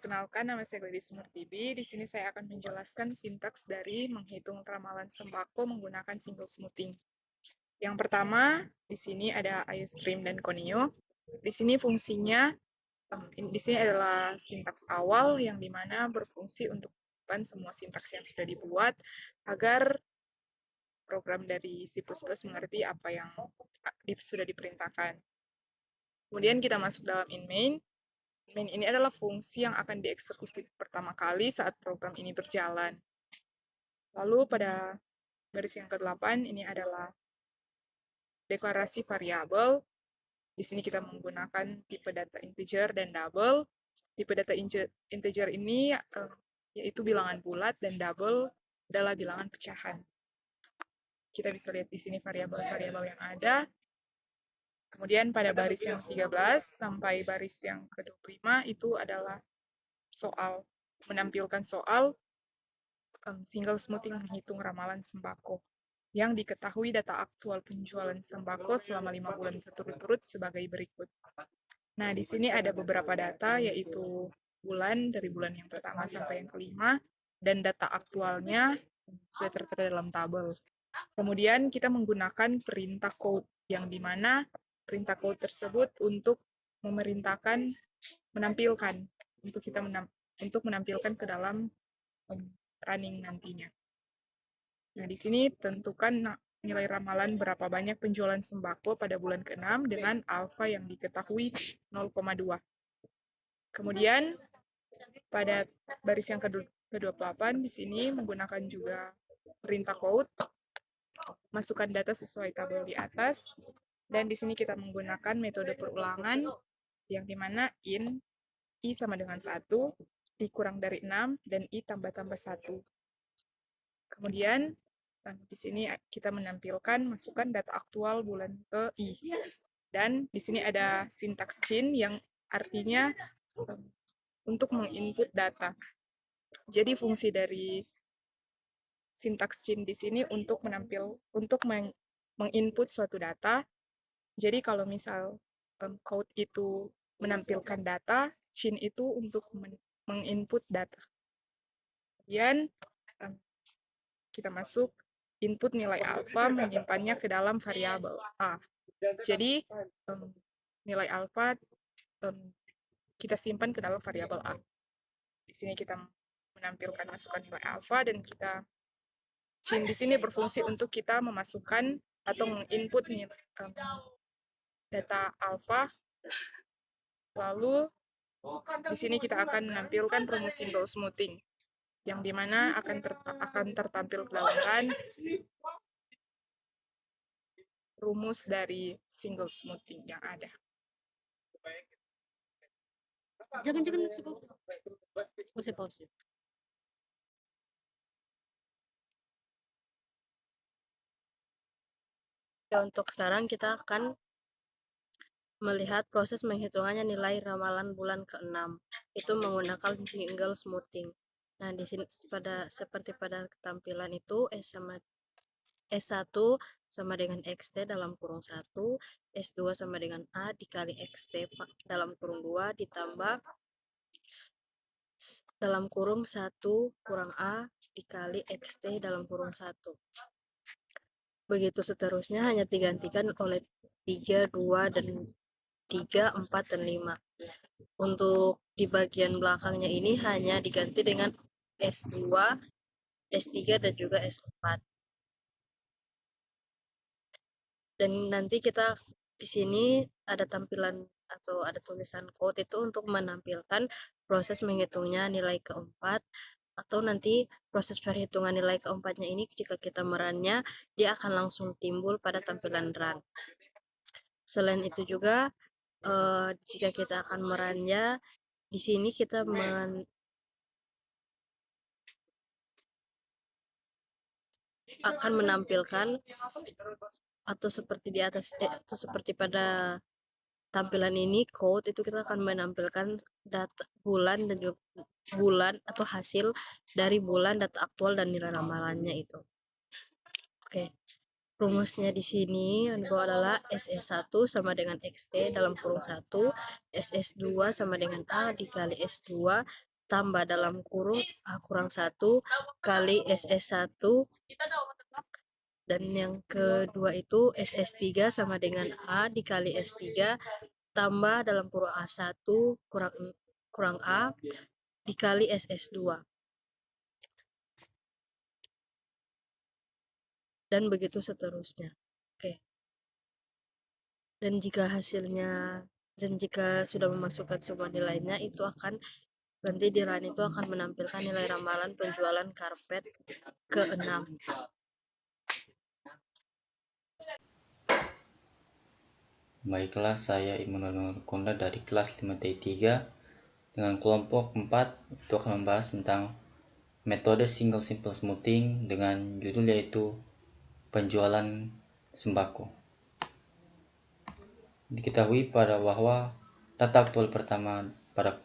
Perkenalkan, nama saya Gladys Murtibi. Di sini saya akan menjelaskan sintaks dari menghitung ramalan sembako menggunakan single smoothing. Yang pertama, di sini ada iostream dan conio. Di sini fungsinya, di sini adalah sintaks awal yang dimana berfungsi untuk menyiapkan semua sintaks yang sudah dibuat agar program dari C++ mengerti apa yang sudah diperintahkan. Kemudian kita masuk dalam in-main. Main ini adalah fungsi yang akan dieksekusi pertama kali saat program ini berjalan. Lalu pada baris yang ke-8 ini adalah deklarasi variabel. Di sini kita menggunakan tipe data integer dan double. Tipe data integer ini yaitu bilangan bulat dan double adalah bilangan pecahan. Kita bisa lihat di sini variabel-variabel yang ada. Kemudian pada baris yang 13 sampai baris yang ke-25 itu adalah soal, menampilkan soal single smoothing menghitung ramalan sembako yang diketahui data aktual penjualan sembako selama 5 bulan berturut-turut sebagai berikut. Nah, di sini ada beberapa data, yaitu bulan dari bulan yang pertama sampai yang kelima, dan data aktualnya sudah tertera dalam tabel. Kemudian kita menggunakan perintah code, yang dimana perintah code tersebut untuk memerintahkan menampilkan, untuk menampilkan ke dalam running nantinya. Nah, di sini tentukan nilai ramalan berapa banyak penjualan sembako pada bulan ke-6 dengan alfa yang diketahui 0,2. Kemudian, pada baris yang ke-28 di sini menggunakan juga perintah code, masukkan data sesuai tabel di atas, dan di sini kita menggunakan metode perulangan, yang dimana I sama dengan 1, I kurang dari 6, dan I tambah-tambah 1. Kemudian, di sini kita menampilkan masukkan data aktual bulan ke I. Dan di sini ada sintaks chain yang artinya untuk menginput data. Jadi fungsi dari sintaks chain di sini untuk menginput suatu data. Jadi kalau misal code itu menampilkan data, chain itu untuk menginput data. Kemudian kita masuk input nilai alfa, menyimpannya ke dalam variabel A. Jadi, nilai alfa kita simpan ke dalam variabel A. Di sini kita menampilkan masukan nilai alfa, dan chain di sini berfungsi untuk kita memasukkan atau menginput data alfa. Lalu, di sini kita akan menampilkan rumus single smoothing, yang dimana akan tertampil ke dalam run rumus dari single smoothing yang ada. Jangan masih pause. Ya, untuk sekarang kita akan melihat proses menghitungannya nilai ramalan bulan ke-6 itu menggunakan single smoothing. Nah, di sini seperti pada ketampilan itu S1 sama dengan XT dalam kurung 1, S2 sama dengan A dikali XT dalam kurung 2 ditambah dalam kurung 1 kurang A dikali XT dalam kurung 1. Begitu seterusnya, hanya digantikan oleh 3, 2, dan 3, 4, dan 5. Untuk di bagian belakangnya ini hanya diganti dengan S2, S3, dan juga S4. Dan nanti kita di sini ada tampilan atau ada tulisan code itu untuk menampilkan proses menghitungnya nilai keempat, atau nanti proses perhitungan nilai keempatnya ini jika kita merunnya, dia akan langsung timbul pada tampilan run. Selain itu juga, jika kita akan merunnya, di sini kita akan menampilkan atau seperti di atas atau seperti pada tampilan ini code itu kita akan menampilkan data bulan dan juga bulan atau hasil dari bulan, data aktual, dan nilai ramalannya itu. Oke. Rumusnya di sini adalah SS1 sama dengan XT dalam kurung 1, SS2 sama dengan A dikali S2 tambah dalam kurung A kurang 1 kali SS1, dan yang kedua itu SS3 sama dengan A dikali S3 tambah dalam kurung A1 kurang A dikali SS2. Dan begitu seterusnya. Oke. Dan jika sudah memasukkan semua nilainya, itu akan nanti di RUN itu akan menampilkan nilai ramalan penjualan karpet ke-6. Baiklah, saya Immanuel Konda dari kelas 5T3 dengan kelompok 4 itu akan membahas tentang metode single simple smoothing dengan judul yaitu penjualan sembako. Diketahui bahwa data aktual pertama pada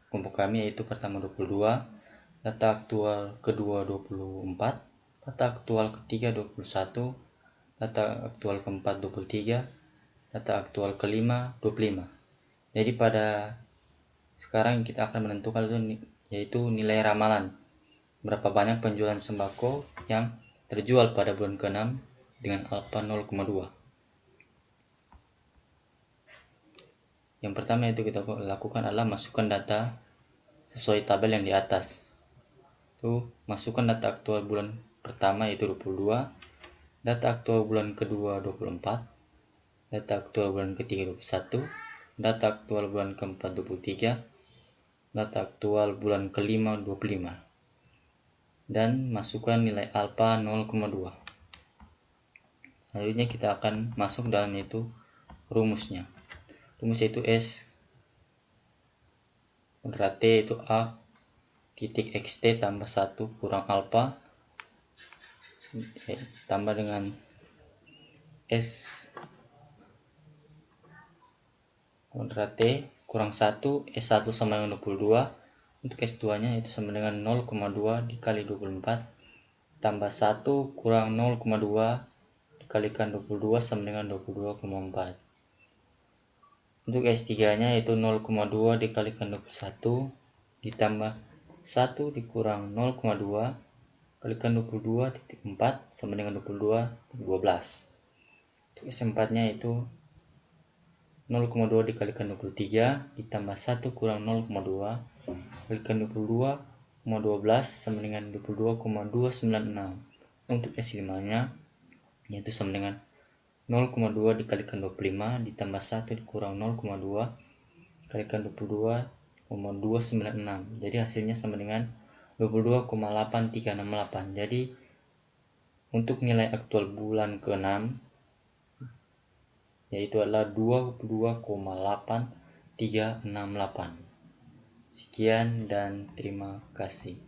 kelompok kami yaitu pertama 22, data aktual kedua 24, data aktual ketiga 21, data aktual keempat 23, data aktual kelima 25. Jadi pada sekarang kita akan menentukan yaitu nilai ramalan berapa banyak penjualan sembako yang terjual pada bulan ke-6 dengan alfa 0,2. Yang pertama itu kita lakukan adalah masukkan data sesuai tabel yang di atas. Itu masukkan data aktual bulan pertama yaitu 22, data aktual bulan kedua 24, data aktual bulan ketiga 21, data aktual bulan keempat 23, data aktual bulan kelima 25, dan masukkan nilai alfa 0,2. Selanjutnya kita akan masuk dalam itu rumusnya. Rumusnya itu S kuadrat T itu A titik XT tambah 1 kurang alfa tambah dengan S kuadrat T kurang 1 S1 sama dengan 22, untuk S2 nya itu sama dengan 0,2 dikali 24 tambah 1 kurang 0,2 dikalikan 22 sama dengan 22,4. Untuk S3 nya itu 0,2 dikalikan 21 ditambah 1 dikurang 0,2 kalikan 22,4 sama dengan 22,12. Untuk S4 nya itu 0,2 dikalikan 23 ditambah 1 kurang 0,2 kalikan 22,12 sama dengan 22,296. Untuk S5 nya yaitu sama dengan 0,2 dikalikan 25 ditambah 1 dikurang 0,2 kalikan 22,296. Jadi hasilnya sama dengan 22,8368. Jadi untuk nilai aktual bulan ke-6 yaitu adalah 22,8368. Sekian dan terima kasih.